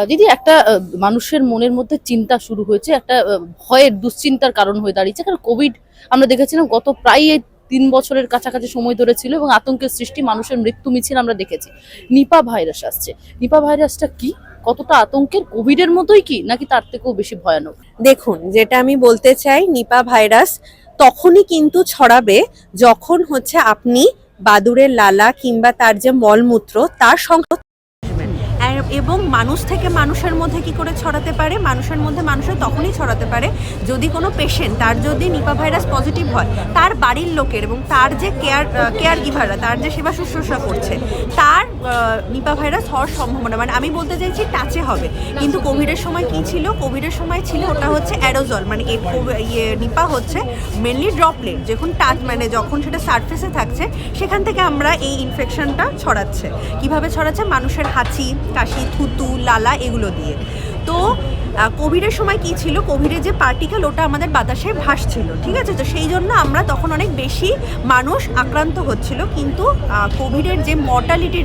দিদি একটা মানুষের মনের মধ্যে চিন্তা শুরু হয়েছে, একটা ভয়ের দুশ্চিন্তার কারণ হয়ে দাঁড়িয়েছে, কারণ কোভিড আমরা দেখেছিলাম গত প্রায় 3 বছরের কাছাকাছি সময় ধরে ছিল এবং আতঙ্কের সৃষ্টি, মানুষের মৃত্যু মিছিল আমরা দেখেছি। নিপা ভাইরাস আসছে, নিপা ভাইরাসটা কি, কতটা আতঙ্কের, কোভিডের মতোই কি নাকি তার থেকেও বেশি ভয়ানক? দেখুন, যেটা আমি বলতে চাই, নিপা ভাইরাস তখনই কিন্তু ছড়াবে যখন হচ্ছে আপনি বাদুড়ের লালা কিংবা তার যে মলমূত্র তার সংক্রমণ, এবং মানুষ থেকে মানুষের মধ্যে কি করে ছড়াতে পারে, মানুষের মধ্যে মানুষের তখনই ছড়াতে পারে যদি কোনো পেশেন্ট, তার যদি নিপা ভাইরাস পজিটিভ হয়, তার বাড়ির লোকের এবং তার যে কেয়ার গিভাররা, তার যে সেবা শুশ্রূষা করছে, তার নিপা ভাইরাস হওয়ার সম্ভাবনা, মানে আমি বলতে চাইছি টাচে হবে। কিন্তু কোভিডের সময় কি ছিল, কোভিডের সময় ছিল ওটা হচ্ছে অ্যারোজল, মানে নিপা হচ্ছে মেনলি ড্রপলেট, যখন টাচ মানে যখন সেটা সারফেসে থাকছে সেখান থেকে আমরা এই ইনফেকশনটা ছড়াচ্ছে। কিভাবে ছড়াচ্ছে? মানুষের হাঁচি, কাশি, থুতু, লালা এগুলো দিয়ে। তো কোভিডের সময় কি ছিল, কোভিডের যে পার্টিকেল ওটা আমাদের বাতাসে ভাসছিল, ঠিক আছে? তো সেই জন্য আমরা তখন অনেক বেশি মানুষ আক্রান্ত হচ্ছিল। কিন্তু কোভিডের যে মর্টালিটি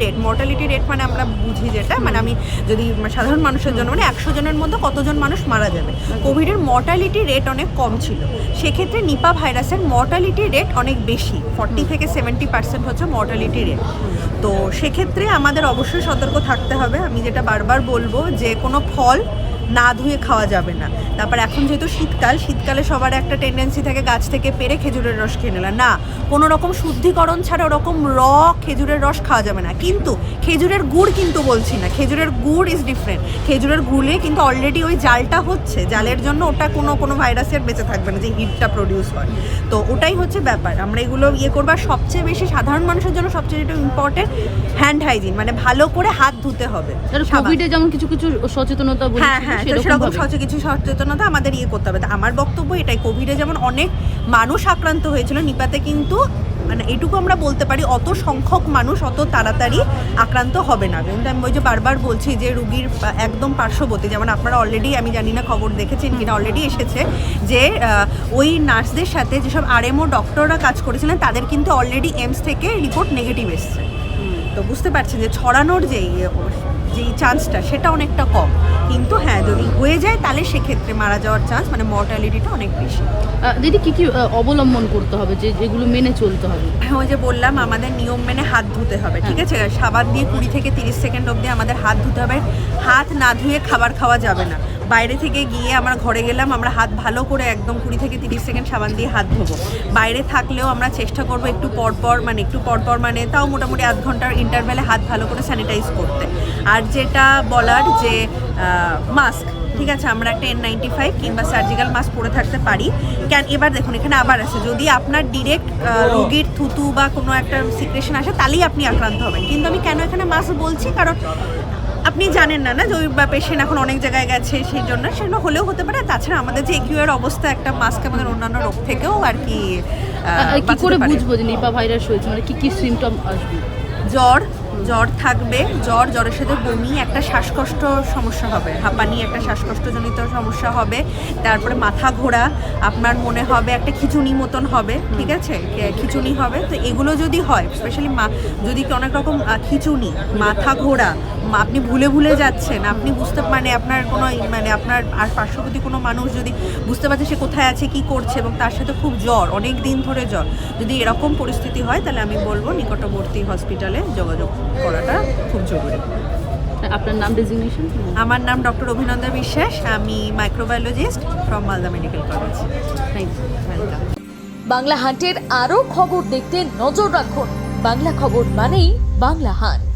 রেট মানে আমরা বুঝি যেটা, মানে আমি যদি সাধারণ মানুষের জন্য, মানে 100 জনের মধ্যে কতজন মানুষ মারা যাবে, কোভিডের মর্টালিটি রেট অনেক কম ছিল। সেক্ষেত্রে নিপা ভাইরাসের মর্টালিটি রেট অনেক বেশি, 40 থেকে 70% হচ্ছে মর্টালিটি রেট। তো সেক্ষেত্রে আমাদের অবশ্যই সতর্ক থাকতে হবে। আমি যেটা বারবার বলবো যে কোনো ফল না ধুয়ে খাওয়া যাবে না। তারপর এখন যেহেতু শীতকালে সবার একটা টেন্ডেন্সি থাকে গাছ থেকে পেরে খেজুরের রস খেয়ে নিলাম, না, কোনো রকম শুদ্ধিকরণ ছাড়া ওরকম খেজুরের রস খাওয়া যাবে না। কিন্তু খেজুরের গুড় কিন্তু বলছি না, খেজুরের গুড় ইজ ডিফারেন্ট। খেজুরের গুড়ে কিন্তু অলরেডি ওই জালটা হচ্ছে, জালের জন্য ওটা কোনো ভাইরাসের বেঁচে থাকবে না, যে হিটটা প্রডিউস হয়। তো ওটাই হচ্ছে ব্যাপার, আমরা এগুলো করবো। সবচেয়ে বেশি সাধারণ মানুষের জন্য সবচেয়ে যেটা ইম্পর্টেন্ট, হ্যান্ড হাইজিন, মানে ভালো করে হাত ধুতে হবে। কোভিডে যেমন কিছু সচেতনতা, হ্যাঁ, সেরকম কিছু সচেতনতা আমাদের করতে হবে। আমার বক্তব্য এটাই, কোভিডে যেমন অনেক মানুষ আক্রান্ত হয়েছিল, নিপাতে কিন্তু মানে এটুকু আমরা বলতে পারি অত সংখ্যক মানুষ অত তাড়াতাড়ি আক্রান্ত হবে না। কিন্তু আমি ওই যে বারবার বলছি যে রুগীর একদম পার্শ্ববর্তী, যেমন আপনারা অলরেডি, আমি জানি না খবর দেখেছেন কিনা, অলরেডি এসেছে যে ওই নার্সদের সাথে যেসব আরএমও ডক্টররা কাজ করেছিলেন তাদের কিন্তু অলরেডি এইমস থেকে রিপোর্ট নেগেটিভ এসছে। তো বুঝতে পারছেন যে ছড়ানোর যেই চান্সটা সেটা অনেকটা কম। কিন্তু হ্যাঁ, যদি হয়ে যায় তাহলে সেক্ষেত্রে মারা যাওয়ার চান্স, মানে মর্টালিটিটা অনেক বেশি। দিদি কি অবলম্বন করতে হবে, যেগুলো মেনে চলতে হবে? ওই যে বললাম, আমাদের নিয়ম মেনে হাত ধুতে হবে, ঠিক আছে? সাবান দিয়ে 20 থেকে 30 সেকেন্ড অবধি আমাদের হাত ধুতে হবে। হাত না ধুয়ে খাবার খাওয়া যাবে না। বাইরে থেকে গিয়ে আমরা ঘরে গেলাম, আমরা হাত ভালো করে একদম 20 থেকে 30 সেকেন্ড সাবান দিয়ে হাত ধোবো। বাইরে থাকলেও আমরা চেষ্টা করবো একটু পরপর মানে তাও মোটামুটি আধ ঘন্টার ইন্টারভ্যালে হাত ভালো করে স্যানিটাইজ করতে। আর যেটা বলার যে মাস্ক, ঠিক আছে, আমরা একটা N95 কিংবা সার্জিক্যাল মাস্ক পরে থাকতে পারি। এবার দেখুন, এখানে আবার আছে, যদি আপনার ডিরেক্ট রোগীর থুতু বা কোনো একটা সিক্রেশন আসে তাহলেই আপনি আক্রান্ত হবেন। কিন্তু আমি কেন এখানে মাস্ক বলছি, কারণ আপনি জানেন না যে ওই পেশেন্ট এখন অনেক জায়গায় গেছে, সেই জন্য সেগুলো হলেও হতে পারে। তাছাড়া আমাদের যে একিউআর অবস্থা, একটা মাস্ক আমাদের অন্যান্য রোগ থেকেও আর কি করে বুঝবো যে নিপা ভাইরাস হয়েছে, মানে কি সিমটম আসবে? জ্বর থাকবে, জ্বরের সাথে বমি, একটা শ্বাসকষ্ট সমস্যা হবে, হাঁপানি, একটা শ্বাসকষ্টজনিত সমস্যা হবে। তারপরে মাথা ঘোরা, আপনার মনে হবে একটা খিচুনি মতন হবে, ঠিক আছে, খিচুনি হবে। তো এগুলো যদি হয়, স্পেশালি যদি অনেক রকম খিচুনি, মাথা ঘোরা, আপনি ভুলে যাচ্ছেন, আপনি বুঝতে মানে আপনার কোনো মানে আপনার আর পার্শ্ববর্তী কোনো মানুষ যদি বুঝতে পারছে সে কোথায় আছে, কি করছে, এবং তার সাথে খুব জ্বর, অনেক দিন ধরে জ্বর, যদি এরকম পরিস্থিতি হয় তাহলে আমি বলবো নিকটবর্তী হসপিটালে যোগাযোগ করাটা খুব জরুরি। আপনার নাম, ডেজিগনেশন? আমার নাম ডক্টর অভিনন্দন বিশ্বাস, আমি microbiologist from Malda medical college. Thank you. বাংলা হান্টের আরও খবর দেখতে নজর রাখুন। বাংলা খবর মানেই বাংলা হান্ট।